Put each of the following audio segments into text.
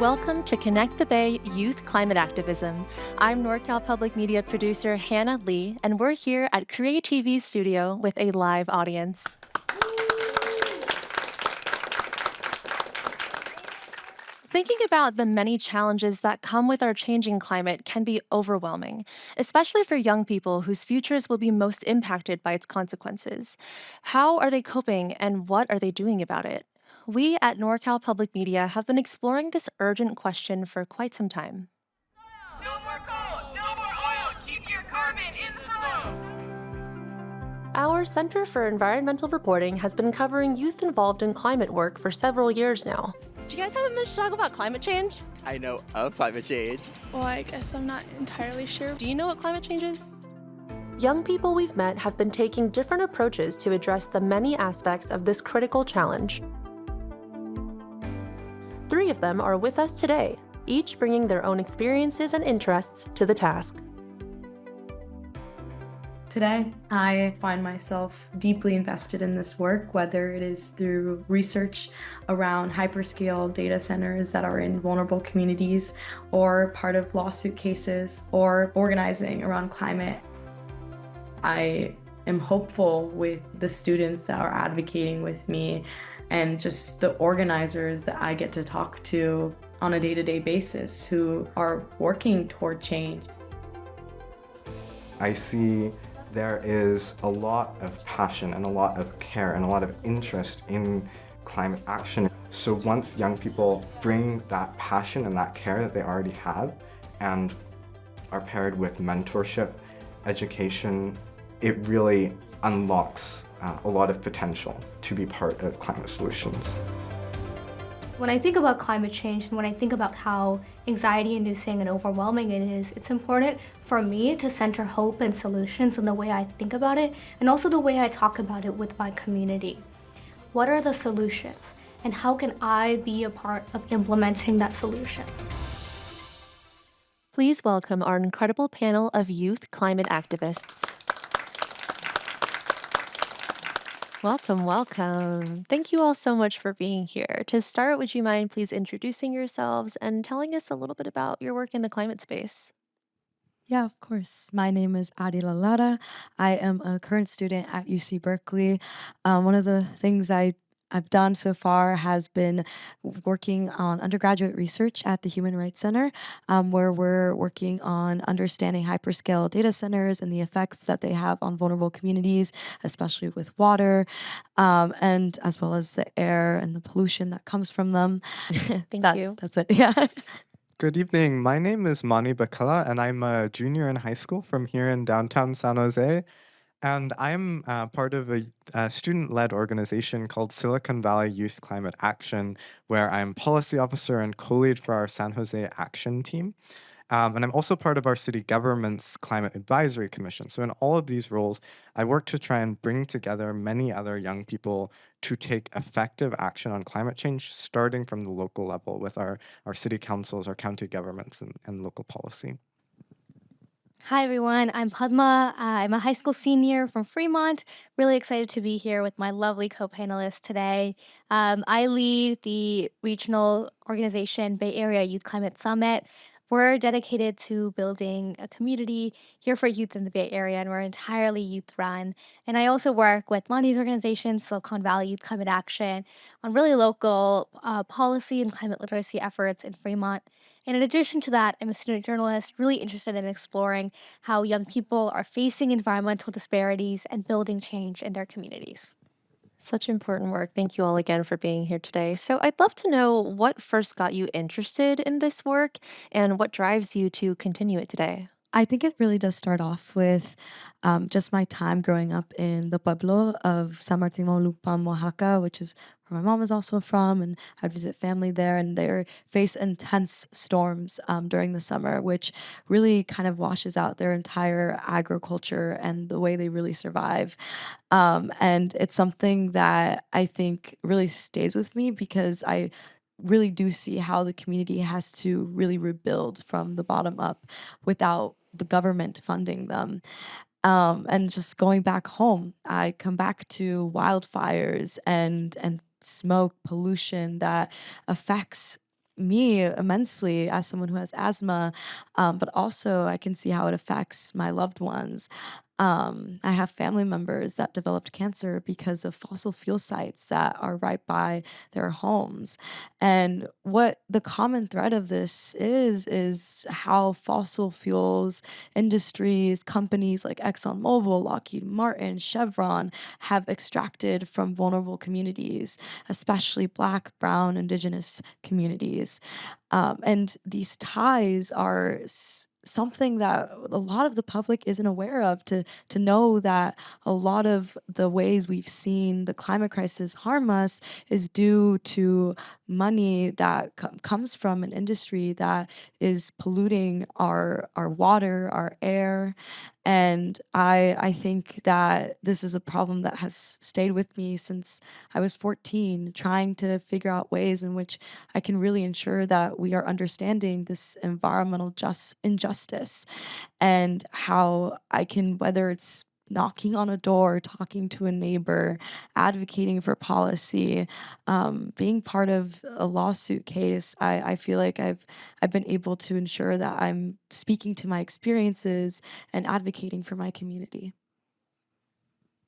Welcome to Connect the Bay Youth Climate Activism. I'm NorCal Public Media producer Hannah Lee, and we're here at Create TV's studio with a live audience. Thinking about the many challenges that come with our changing climate can be overwhelming, especially for young people whose futures will be most impacted by its consequences. How are they coping and what are they doing about it? We at NorCal Public Media have been exploring this urgent question for quite some time. No more coal, no more oil, keep your carbon in the soil. Our Center for Environmental Reporting has been covering youth involved in climate work for several years now. Do you guys have a minute to talk about climate change? I know of climate change. Well, I guess I'm not entirely sure. Do you know what climate change is? Young people we've met have been taking different approaches to address the many aspects of this critical challenge. 3 of them are with us today, each bringing their own experiences and interests to the task. Today, I find myself deeply invested in this work, whether it is through research around hyperscale data centers that are in vulnerable communities, or part of lawsuit cases, or organizing around climate. I am hopeful with the students that are advocating with me and just the organizers that I get to talk to on a day-to-day basis who are working toward change. I see there is a lot of passion and a lot of care and a lot of interest in climate action. So once young people bring that passion and that care that they already have and are paired with mentorship, education, it really unlocks a lot of potential to be part of climate solutions. When I think about climate change and when I think about how anxiety-inducing and overwhelming it is, it's important for me to center hope and solutions in the way I think about it and also the way I talk about it with my community. What are the solutions and how can I be a part of implementing that solution? Please welcome our incredible panel of youth climate activists. Welcome, welcome. Thank you all so much for being here. To start, would you mind please introducing yourselves and telling us a little bit about your work in the climate space? Yeah, of course. My name is Adila Lara. I am a current student at UC Berkeley. One of the things I've done so far has been working on undergraduate research at the Human Rights Center, where we're working on understanding hyperscale data centers and the effects that they have on vulnerable communities, especially with water, and as well as the air and the pollution that comes from them. Thank you. That's it. Yeah. Good evening. My name is Mani Bakala, and I'm a junior in high school from here in downtown San Jose. And I'm part of a student-led organization called Silicon Valley Youth Climate Action, where I'm policy officer and co-lead for our San Jose Action team. And I'm also part of our city government's Climate Advisory Commission. So in all of these roles, I work to try and bring together many other young people to take effective action on climate change, starting from the local level with our city councils, our county governments, and local policy. Hi everyone, I'm Padma. I'm a high school senior from Fremont. Really excited to be here with my lovely co-panelists today. I lead the regional organization Bay Area Youth Climate Summit. We're dedicated to building a community here for youth in the Bay Area, and we're entirely youth-run. And I also work with Monty's organization, Silicon Valley Youth Climate Action, on really local policy and climate literacy efforts in Fremont. And in addition to that, I'm a student journalist, really interested in exploring how young people are facing environmental disparities and building change in their communities. Such important work. Thank you all again for being here today. So I'd love to know what first got you interested in this work and what drives you to continue it today. I think it really does start off with just my time growing up in the pueblo of San Martin Molupan, Oaxaca, which is where my mom is also from, and I'd visit family there, and they face intense storms during the summer, which really kind of washes out their entire agriculture and the way they really survive. And it's something that I think really stays with me because I really do see how the community has to really rebuild from the bottom up without the government funding them. And just going back home, I come back to wildfires and smoke pollution that affects me immensely as someone who has asthma, but also I can see how it affects my loved ones. I have family members that developed cancer because of fossil fuel sites that are right by their homes. And what the common thread of this is how fossil fuels industries, companies like ExxonMobil, Lockheed Martin, Chevron have extracted from vulnerable communities, especially Black, Brown, Indigenous communities. And these ties are something that a lot of the public isn't aware of, to know that a lot of the ways we've seen the climate crisis harm us is due to money that comes from an industry that is polluting our water, our air. And I think that this is a problem that has stayed with me since I was 14, trying to figure out ways in which I can really ensure that we are understanding this environmental just injustice, and how I can, whether it's knocking on a door, talking to a neighbor, advocating for policy, being part of a lawsuit case. I feel like I've been able to ensure that I'm speaking to my experiences and advocating for my community.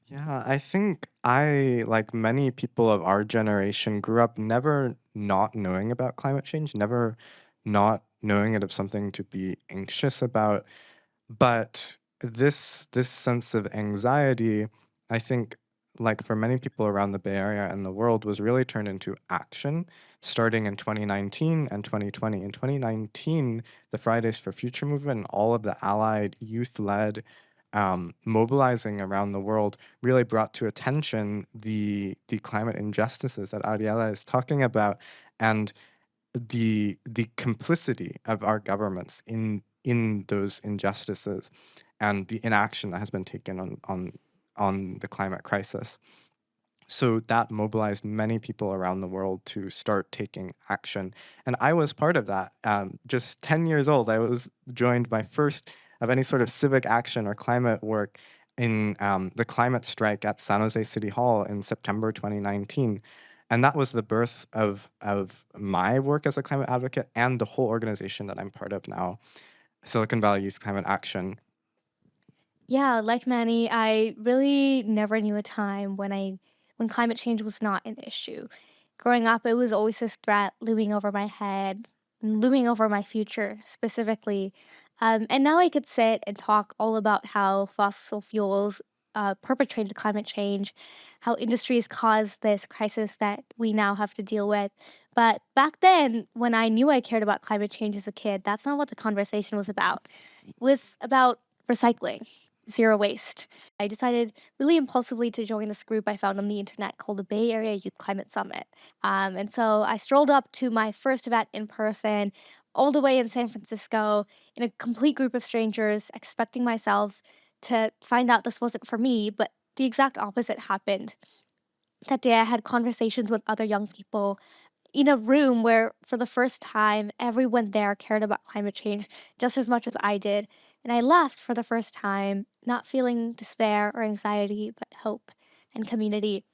Yeah, I think I, like many people of our generation, grew up never not knowing about climate change, never not knowing it as something to be anxious about. But this sense of anxiety, I think, like for many people around the Bay Area and the world, was really turned into action starting in 2019 and 2020. In 2019, the Fridays for Future movement and all of the allied youth-led mobilizing around the world really brought to attention the climate injustices that Ariela is talking about, and the complicity of our governments in those injustices and the inaction that has been taken on the climate crisis. So that mobilized many people around the world to start taking action. And I was part of that. Just 10 years old, I was joined my first of any sort of civic action or climate work in the climate strike at San Jose City Hall in September 2019. And that was the birth of my work as a climate advocate and the whole organization that I'm part of now, Silicon Valley Youth Climate Action. Yeah, like Manny, I really never knew a time when climate change was not an issue. Growing up, it was always this threat looming over my head, and looming over my future specifically. And now I could sit and talk all about how fossil fuels perpetrated climate change, how industries caused this crisis that we now have to deal with. But back then, when I knew I cared about climate change as a kid, that's not what the conversation was about. It was about recycling, zero waste. I decided really impulsively to join this group I found on the internet called the Bay Area Youth Climate Summit. And so I strolled up to my first event in person, all the way in San Francisco, in a complete group of strangers, expecting myself to find out this wasn't for me, but the exact opposite happened. That day, I had conversations with other young people in a room where, for the first time, everyone there cared about climate change just as much as I did. And I left for the first time, not feeling despair or anxiety, but hope and community.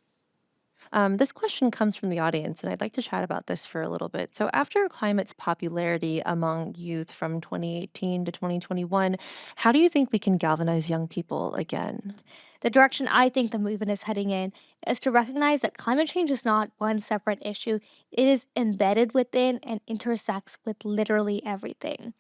This question comes from the audience, and I'd like to chat about this for a little bit. So, after climate's popularity among youth from 2018 to 2021, how do you think we can galvanize young people again? The direction I think the movement is heading in is to recognize that climate change is not one separate issue. It is embedded within and intersects with literally everything.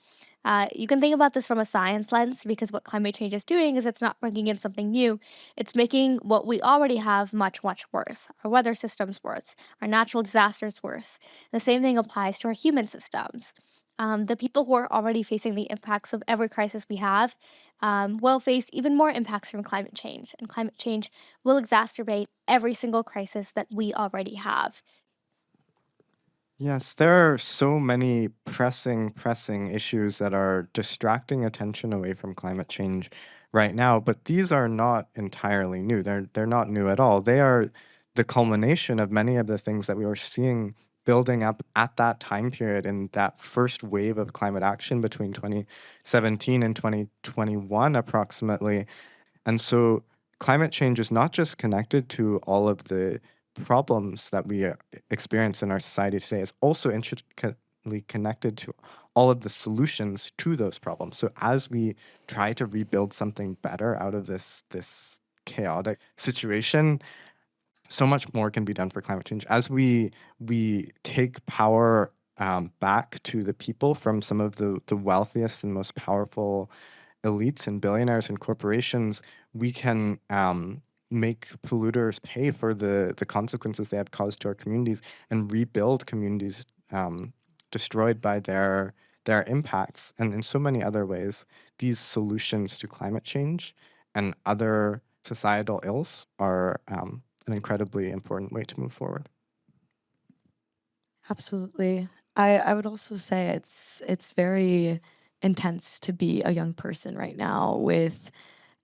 You can think about this from a science lens because what climate change is doing is it's not bringing in something new. It's making what we already have much, much worse. Our weather systems worse, our natural disasters worse. The same thing applies to our human systems. The people who are already facing the impacts of every crisis we have will face even more impacts from climate change, and climate change will exacerbate every single crisis that we already have. Yes, there are so many pressing issues that are distracting attention away from climate change right now, but these are not entirely new. They're not new at all. They are the culmination of many of the things that we were seeing building up at that time period in that first wave of climate action between 2017 and 2021 approximately. And so climate change is not just connected to all of the problems that we experience in our society today, it's also intimately connected to all of the solutions to those problems. So as we try to rebuild something better out of this chaotic situation, so much more can be done for climate change. As we take power back to the people from some of the wealthiest and most powerful elites and billionaires and corporations, we can make polluters pay for the consequences they have caused to our communities and rebuild communities destroyed by their impacts. And in so many other ways, these solutions to climate change and other societal ills are an incredibly important way to move forward. Absolutely. I would also say it's very intense to be a young person right now with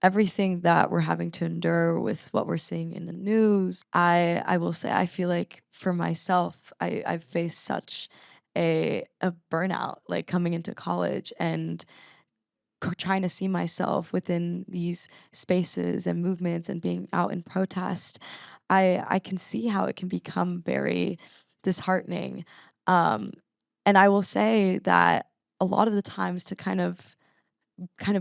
everything that we're having to endure with what we're seeing in the news. I will say I feel like for myself, I've faced such a burnout like coming into college and trying to see myself within these spaces and movements and being out in protest. I can see how it can become very disheartening. Um, and I will say that a lot of the times to kind of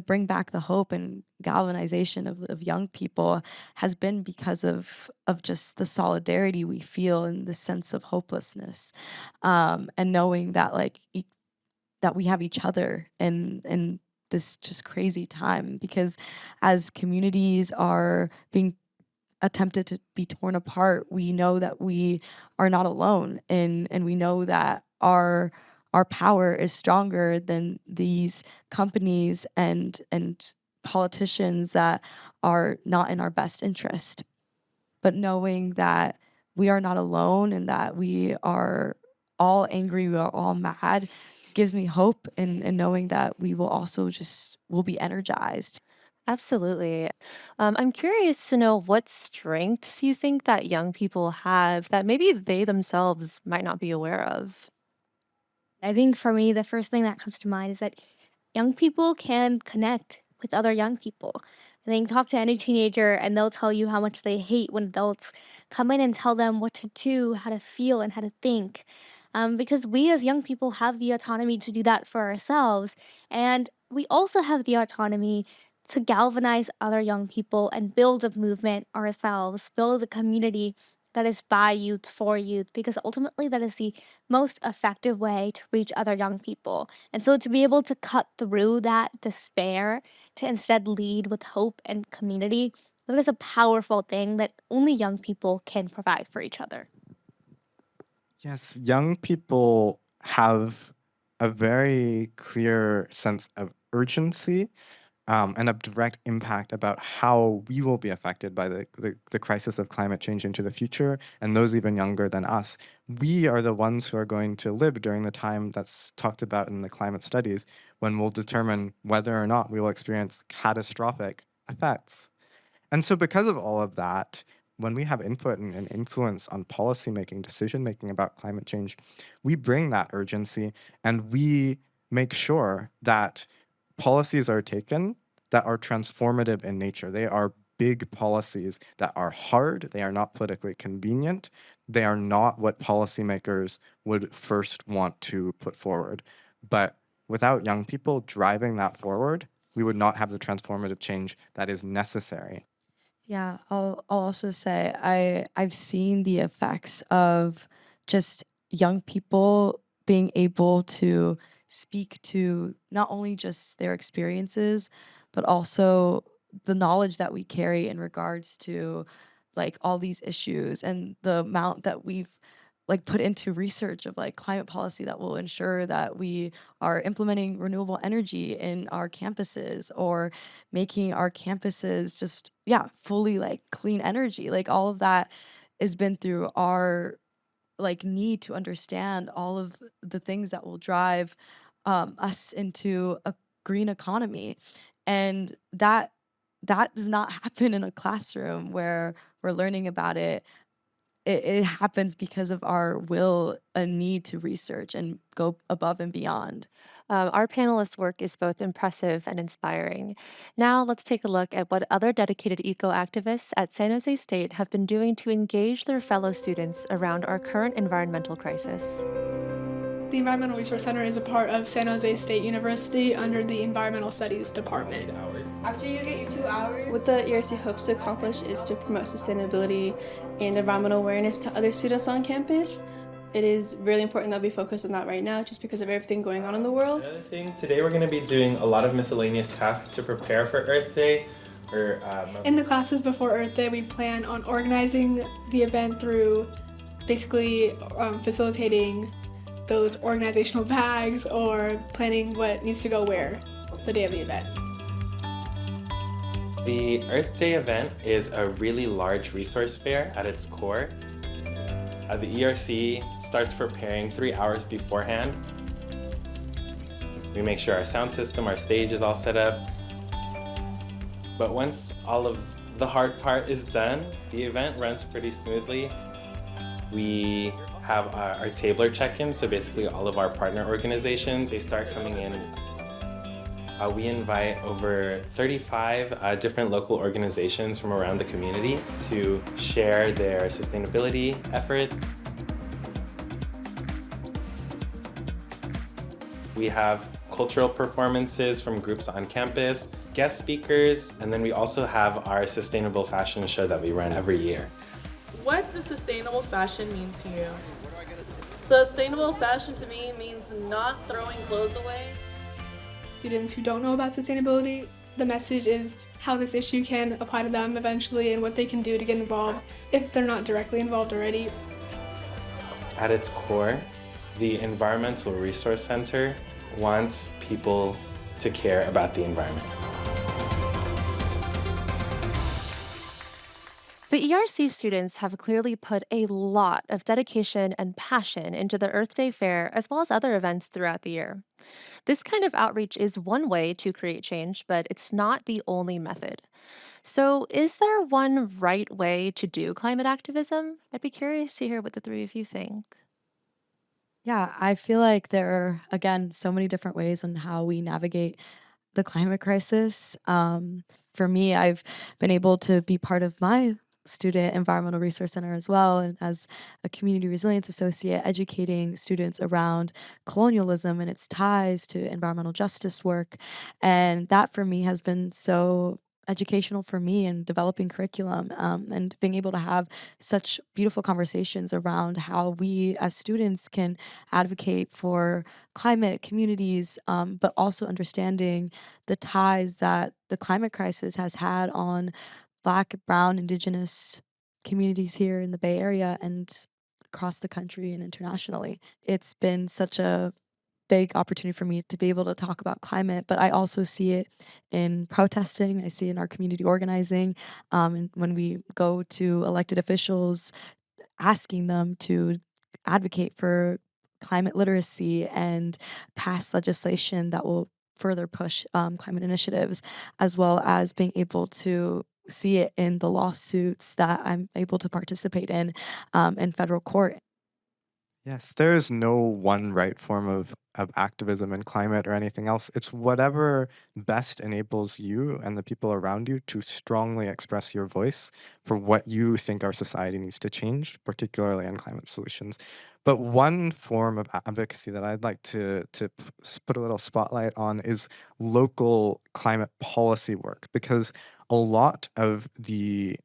bring back the hope and galvanization of young people has been because of just the solidarity we feel and the sense of hopelessness, and knowing that like that we have each other in this just crazy time because as communities are being attempted to be torn apart, we know that we are not alone and we know that our power is stronger than these companies and politicians that are not in our best interest. But knowing that we are not alone and that we are all angry, we are all mad, gives me hope and knowing that we will also just will be energized. Absolutely. I'm curious to know what strengths you think that young people have that maybe they themselves might not be aware of. I think for me, the first thing that comes to mind is that young people can connect with other young people. I think talk to any teenager and they'll tell you how much they hate when adults come in and tell them what to do, how to feel, and how to think. Because we as young people have the autonomy to do that for ourselves. And we also have the autonomy to galvanize other young people and build a movement ourselves, build a community that is by youth for youth, because ultimately that is the most effective way to reach other young people. And so to be able to cut through that despair, to instead lead with hope and community, that is a powerful thing that only young people can provide for each other. Yes, young people have a very clear sense of urgency and a direct impact about how we will be affected by the crisis of climate change into the future, and those even younger than us. We are the ones who are going to live during the time that's talked about in the climate studies when we'll determine whether or not we will experience catastrophic effects. And so, because of all of that, when we have input and influence on policymaking, decision making about climate change, we bring that urgency and we make sure that policies are taken that are transformative in nature. They are big policies that are hard, they are not politically convenient, they are not what policymakers would first want to put forward. But without young people driving that forward, we would not have the transformative change that is necessary. Yeah, I'll also say I've seen the effects of just young people being able to speak to not only just their experiences, but also the knowledge that we carry in regards to like all these issues and the amount that we've like put into research of like climate policy that will ensure that we are implementing renewable energy in our campuses or making our campuses just yeah fully like clean energy, like all of that has been through our like need to understand all of the things that will drive us into a green economy, and that does not happen in a classroom where we're learning about it. It happens because of our will and need to research and go above and beyond. Our panelists' work is both impressive and inspiring. Now, let's take a look at what other dedicated eco activists at San Jose State have been doing to engage their fellow students around our current environmental crisis. The Environmental Resource Center is a part of San Jose State University under the Environmental Studies Department. After you get your 2 hours, What the ERC hopes to accomplish is to promote sustainability and environmental awareness to other students on campus. It is really important that we focus on that right now just because of everything going on in the world. Another thing, today we're going to be doing a lot of miscellaneous tasks to prepare for Earth Day. In the classes before Earth Day, we plan on organizing the event through basically facilitating those organizational bags or planning what needs to go where the day of the event. The Earth Day event is a really large resource fair at its core. The ERC starts preparing 3 hours beforehand. We make sure our sound system, our stage is all set up. But once all of the hard part is done, the event runs pretty smoothly. We have our tabler check-ins, so basically all of our partner organizations, they start coming in. We invite over 35 different local organizations from around the community to share their sustainability efforts. We have cultural performances from groups on campus, guest speakers, and then we also have our sustainable fashion show that we run every year. What does sustainable fashion mean to you? Sustainable fashion to me means not throwing clothes away. Students who don't know about sustainability, the message is how this issue can apply to them eventually and what they can do to get involved if they're not directly involved already. At its core, the Environmental Resource Center wants people to care about the environment. The ERC students have clearly put a lot of dedication and passion into the Earth Day Fair as well as other events throughout the year. This kind of outreach is one way to create change, but it's not the only method. So, is there one right way to do climate activism? I'd be curious to hear what the three of you think. Yeah, I feel like there are, again, so many different ways on how we navigate the climate crisis. For me, I've been able to be part of my student environmental resource center as well, and as a community resilience associate, educating students around colonialism and its ties to environmental justice work. And that for me has been so educational for me in developing curriculum, and being able to have such beautiful conversations around how we as students can advocate for climate communities, but also understanding the ties that the climate crisis has had on Black, Brown, Indigenous communities here in the Bay Area and across the country and internationally. It's been such a big opportunity for me to be able to talk about climate, but I also see it in protesting. I see it in our community organizing, and when we go to elected officials, asking them to advocate for climate literacy and pass legislation that will further push climate initiatives, as well as being able to see it in the lawsuits that I'm able to participate in federal court. Yes, there is no one right form of activism in climate or anything else. It's whatever best enables you and the people around you to strongly express your voice for what you think our society needs to change, particularly in climate solutions. But one form of advocacy that I'd like to put a little spotlight on is local climate policy work, because a lot of the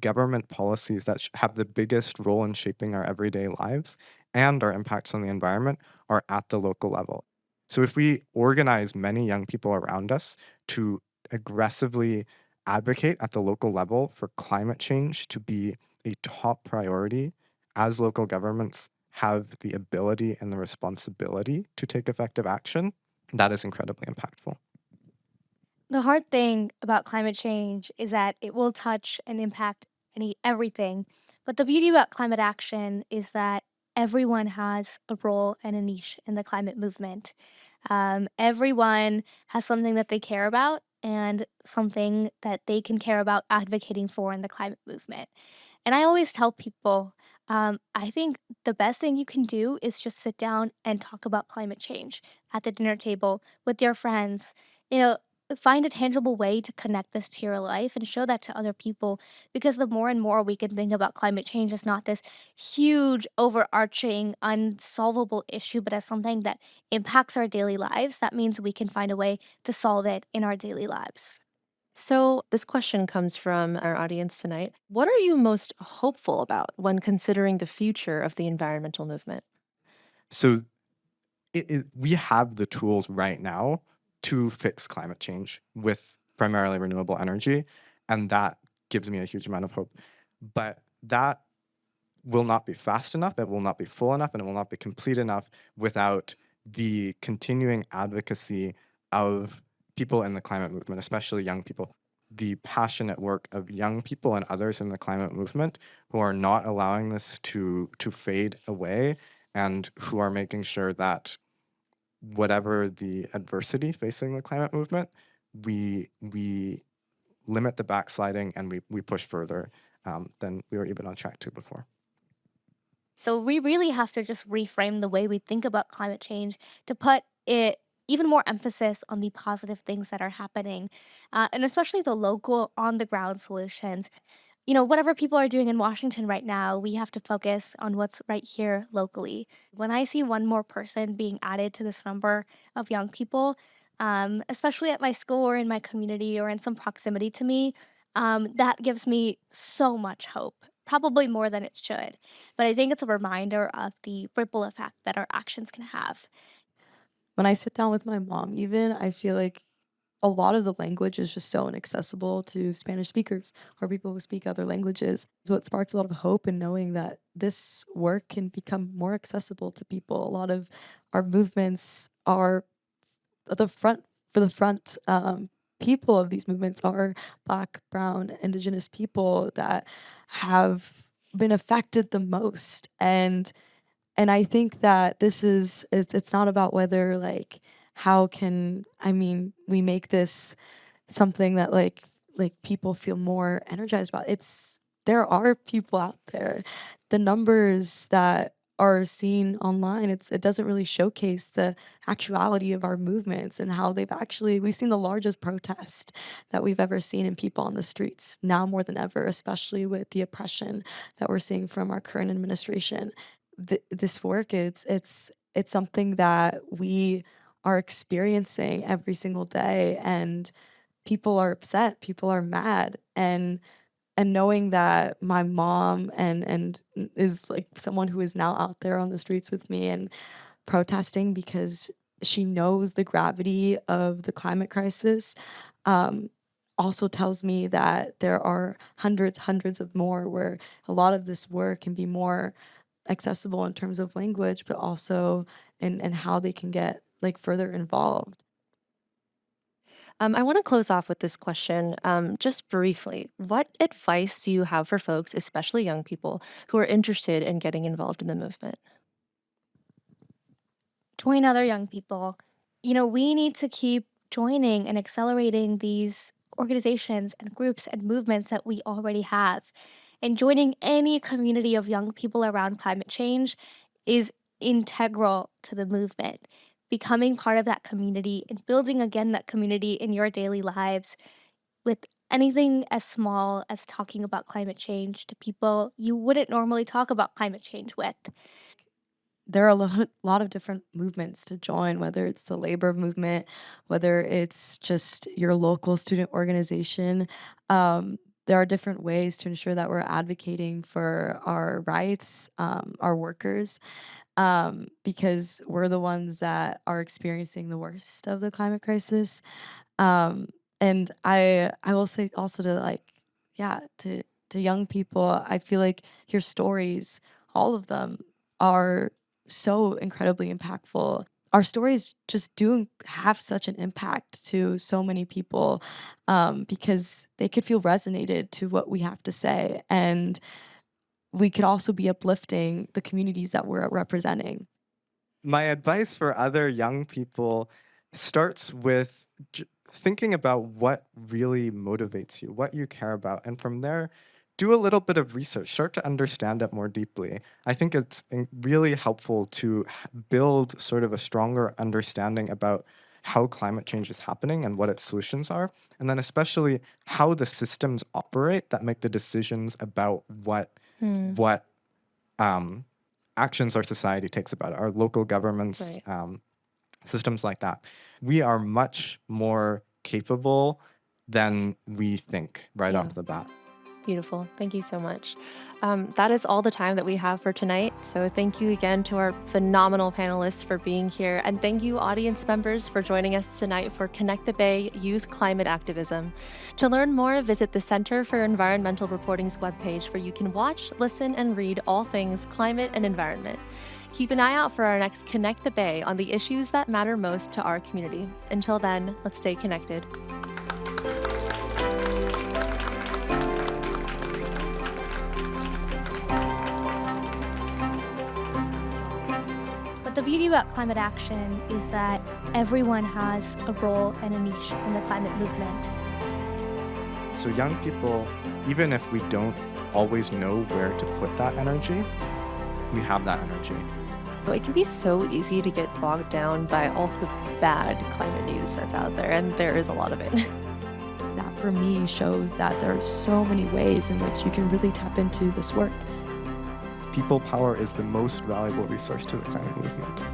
government policies that have the biggest role in shaping our everyday lives and our impacts on the environment are at the local level. So if we organize many young people around us to aggressively advocate at the local level for climate change to be a top priority, as local governments have the ability and the responsibility to take effective action, that is incredibly impactful. The hard thing about climate change is that it will touch and impact everything. But the beauty about climate action is that everyone has a role and a niche in the climate movement. Everyone has something that they care about and something that they can care about advocating for in the climate movement. And I always tell people, I think the best thing you can do is just sit down and talk about climate change at the dinner table with your friends. You know, find a tangible way to connect this to your life and show that to other people, because the more and more we can think about climate change as not this huge overarching unsolvable issue but as something that impacts our daily lives, that means we can find a way to solve it in our daily lives. So, this question comes from our audience tonight. What are you most hopeful about when considering the future of the environmental movement? So we have the tools right now to fix climate change with primarily renewable energy, and that gives me a huge amount of hope. But that will not be fast enough, it will not be full enough, and it will not be complete enough without the continuing advocacy of people in the climate movement, especially young people. The passionate work of young people and others in the climate movement who are not allowing this to fade away and who are making sure that whatever the adversity facing the climate movement, we limit the backsliding and we push further than we were even on track to before. So we really have to just reframe the way we think about climate change to put it even more emphasis on the positive things that are happening, and especially the local on the ground solutions. You know, whatever people are doing in Washington right now, we have to focus on what's right here locally. When I see one more person being added to this number of young people, especially at my school or in my community or in some proximity to me, that gives me so much hope, probably more than it should. But I think it's a reminder of the ripple effect that our actions can have. When I sit down with my mom even, I feel like a lot of the language is just so inaccessible to Spanish speakers or people who speak other languages. So it sparks a lot of hope in knowing that this work can become more accessible to people. A lot of our movements are the front for the front people of these movements are Black, Brown, Indigenous people that have been affected the most. And I think that this is it's not about whether, like, how can I mean, we make this something that, like, people feel more energized about. It's there are people out there. The numbers that are seen online, it doesn't really showcase the actuality of our movements and how we've seen the largest protest that we've ever seen in people on the streets, now more than ever, especially with the oppression that we're seeing from our current administration. This work, it's something that we are experiencing every single day, and people are upset, people are mad, and knowing that my mom is like someone who is now out there on the streets with me and protesting because she knows the gravity of the climate crisis, um, also tells me that there are hundreds of more where a lot of this work can be more accessible in terms of language, but also in how they can get like further involved. I want to close off with this question just briefly. What advice do you have for folks, especially young people, who are interested in getting involved in the movement? Join other young people. You know, we need to keep joining and accelerating these organizations and groups and movements that we already have. And joining any community of young people around climate change is integral to the movement. Becoming part of that community and building again that community in your daily lives with anything as small as talking about climate change to people you wouldn't normally talk about climate change with. There are a lot of different movements to join, whether it's the labor movement, whether it's just your local student organization. There are different ways to ensure that we're advocating for our rights, our workers, because we're the ones that are experiencing the worst of the climate crisis. And I will say also to, like, yeah, to young people, I feel like your stories, all of them, are so incredibly impactful. Our stories just do have such an impact to so many people, because they could feel resonated to what we have to say, and we could also be uplifting the communities that we're representing. My advice for other young people starts with thinking about what really motivates you, what you care about, and from there, do a little bit of research, start to understand it more deeply. I think it's really helpful to build sort of a stronger understanding about how climate change is happening and what its solutions are, and then especially how the systems operate that make the decisions about what actions our society takes about it, our local governments, Right. systems like that. We are much more capable than we think right Yeah. off the bat. Beautiful. Thank you so much. That is all the time that we have for tonight. So thank you again to our phenomenal panelists for being here. And thank you, audience members, for joining us tonight for Connect the Bay Youth Climate Activism. To learn more, visit the Center for Environmental Reporting's webpage, where you can watch, listen, and read all things climate and environment. Keep an eye out for our next Connect the Bay on the issues that matter most to our community. Until then, let's stay connected. But the beauty about climate action is that everyone has a role and a niche in the climate movement. So young people, even if we don't always know where to put that energy, we have that energy. So it can be so easy to get bogged down by all the bad climate news that's out there, and there is a lot of it. That for me shows that there are so many ways in which you can really tap into this work. People power is the most valuable resource to the climate movement.